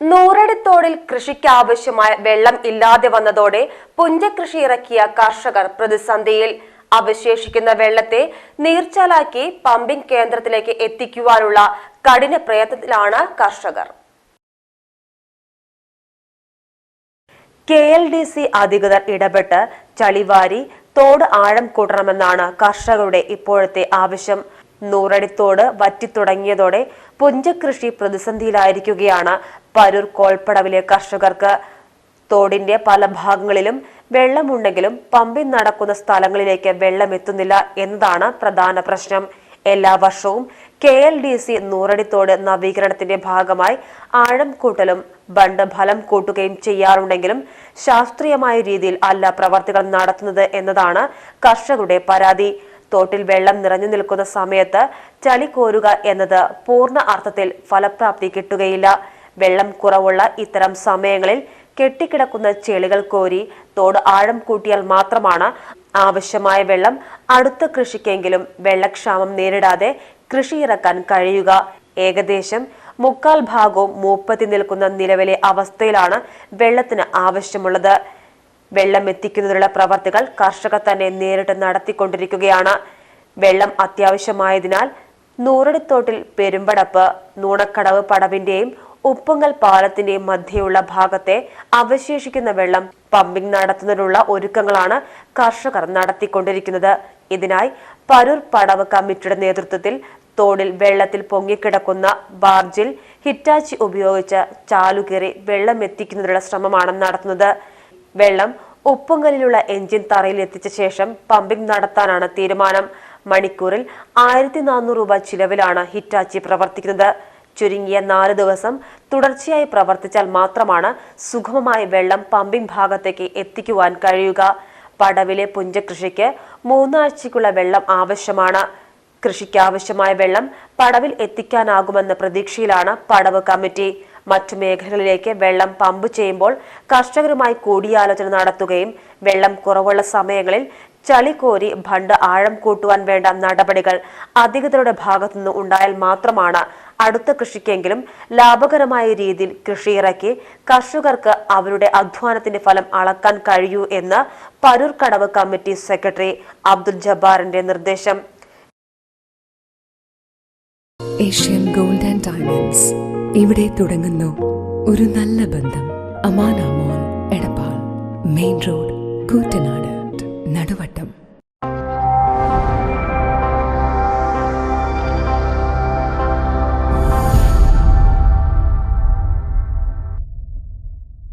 നൂറടിത്തോടിൽ കൃഷിക്കാവശ്യമായ വെള്ളം ഇല്ലാതെ വന്നതോടെ പുഞ്ചകൃഷി ഇറക്കിയ കർഷകർ പ്രതിസന്ധിയിൽ. അവശേഷിക്കുന്ന വെള്ളത്തെ നീർച്ചാലാക്കി പമ്പിംഗ് കേന്ദ്രത്തിലേക്ക് എത്തിക്കുവാനുള്ള കഠിന പ്രയത്നത്തിലാണ് കർഷകർ. KLDC അധികൃതർ ഇടപെട്ട് ചളിവാരി തോട് ആഴം കൂട്ടണമെന്നാണ് കർഷകരുടെ ഇപ്പോഴത്തെ ആവശ്യം. നൂറടിത്തോട് വറ്റിത്തുടങ്ങിയതോടെ പുഞ്ചകൃഷി പ്രതിസന്ധിയിലായിരിക്കുകയാണ് പരൂർ കോൾപ്പടവിലെ കർഷകർക്ക്. തോടിന്റെ പല ഭാഗങ്ങളിലും വെള്ളമുണ്ടെങ്കിലും പമ്പിംഗ് നടക്കുന്ന സ്ഥലങ്ങളിലേക്ക് വെള്ളം എത്തുന്നില്ല എന്നതാണ് പ്രധാന പ്രശ്നം. എല്ലാ വർഷവും KLDC നൂറടിത്തോട് നവീകരണത്തിന്റെ ഭാഗമായി ആഴം കൂട്ടലും ബണ്ട് ഫലം കൂട്ടുകയും ചെയ്യാറുണ്ടെങ്കിലും ശാസ്ത്രീയമായ രീതിയിൽ അല്ല പ്രവർത്തികൾ നടത്തുന്നത് എന്നതാണ് കർഷകരുടെ പരാതി. തോട്ടിൽ വെള്ളം നിറഞ്ഞു നിൽക്കുന്ന സമയത്ത് ചളി കോരുക എന്നത് പൂർണ്ണ അർത്ഥത്തിൽ ഫലപ്രാപ്തി കിട്ടുകയില്ല. വെള്ളം കുറവുള്ള ഇത്തരം സമയങ്ങളിൽ കെട്ടിക്കിടക്കുന്ന ചെളികൾ കോരി തോട് ആഴം കൂട്ടിയാൽ മാത്രമാണ് ആവശ്യമായ വെള്ളം അടുത്ത കൃഷിക്കെങ്കിലും വെള്ളക്ഷാമം നേരിടാതെ കൃഷി ഇറക്കാൻ കഴിയുക. ഏകദേശം 3/4 ഭാഗവും മൂപ്പത്തി നിൽക്കുന്ന നിലവിലെ അവസ്ഥയിലാണ് വെള്ളത്തിന് ആവശ്യമുള്ളത്. വെള്ളം എത്തിക്കുന്നതിനുള്ള പ്രവർത്തികൾ കർഷകർ തന്നെ നേരിട്ട് നടത്തിക്കൊണ്ടിരിക്കുകയാണ്. വെള്ളം അത്യാവശ്യമായതിനാൽ നൂറടിത്തോട്ടിൽ പെരുമ്പടപ്പ്, നൂണക്കടവ് പടവിന്റെയും ഉപ്പുങ്ങൽ പാലത്തിന്റെയും മധ്യയുള്ള ഭാഗത്തെ അവശേഷിക്കുന്ന വെള്ളം പമ്പിംഗ് നടത്തുന്നതിനുള്ള ഒരുക്കങ്ങളാണ് കർഷകർ നടത്തിക്കൊണ്ടിരിക്കുന്നത്. ഇതിനായി പരൂർ പടവ് കമ്മിറ്റിയുടെ നേതൃത്വത്തിൽ തോടിൽ വെള്ളത്തിൽ പൊങ്ങിക്കിടക്കുന്ന ബാർജിൽ ഹിറ്റാച്ചി ഉപയോഗിച്ച് ചാലുകേറി വെള്ളം എത്തിക്കുന്നതിനുള്ള ശ്രമമാണ് നടത്തുന്നത്. വെള്ളം ഉപ്പുങ്കലിലുള്ള എഞ്ചിൻ തറയിൽ എത്തിച്ച ശേഷം പമ്പിംഗ് നടത്താനാണ് തീരുമാനം. മണിക്കൂറിൽ 1400 രൂപ ചിലവിലാണ് ഹിറ്റാച്ചി പ്രവർത്തിക്കുന്നത്. ചുരുങ്ങിയ 4 ദിവസം തുടർച്ചയായി പ്രവർത്തിച്ചാൽ മാത്രമാണ് സുഗമമായി വെള്ളം പമ്പിംഗ് ഭാഗത്തേക്ക് എത്തിക്കുവാൻ കഴിയുക. പടവിലെ പുഞ്ചകൃഷിക്ക് 3 ആഴ്ചയ്ക്കുള്ള വെള്ളം ആവശ്യമാണ്. കൃഷിക്കാവശ്യമായ വെള്ളം പടവിൽ എത്തിക്കാനാകുമെന്ന പ്രതീക്ഷയിലാണ് പടവ് കമ്മിറ്റി. മറ്റു മേഖലകളിലേക്ക് വെള്ളം പമ്പ് ചെയ്യുമ്പോൾ കർഷകരുമായി കൂടിയാലോചന നടത്തുകയും വെള്ളം കുറവുള്ള സമയങ്ങളിൽ ചളി കോരി ബണ്ട് ആഴം കൂട്ടുവാൻ വേണ്ട നടപടികൾ അധികൃതരുടെ ഭാഗത്തുനിന്ന് ഉണ്ടായാൽ മാത്രമാണ് അടുത്ത കൃഷിക്കെങ്കിലും ലാഭകരമായ രീതിയിൽ കൃഷി ഇറക്കി കർഷകർക്ക് അവരുടെ അധ്വാനത്തിന്റെ ഫലം അളക്കാൻ കഴിയൂ എന്ന് പരൂർ കടവ് കമ്മിറ്റി സെക്രട്ടറി അബ്ദുൽ ജബ്ബാറിന്റെ നിർദ്ദേശം. ഏഷ്യൻ ഗോൾഡ് ആൻഡ് ഡയമണ്ട്സ്, ഇവിടെ തുടങ്ങുന്നു ഒരു നല്ല ബന്ധം. അമാന മോൾ, എടപ്പാൾ, മെയിൻ റോഡ്, കൂറ്റനാട്, നടുവട്ടം.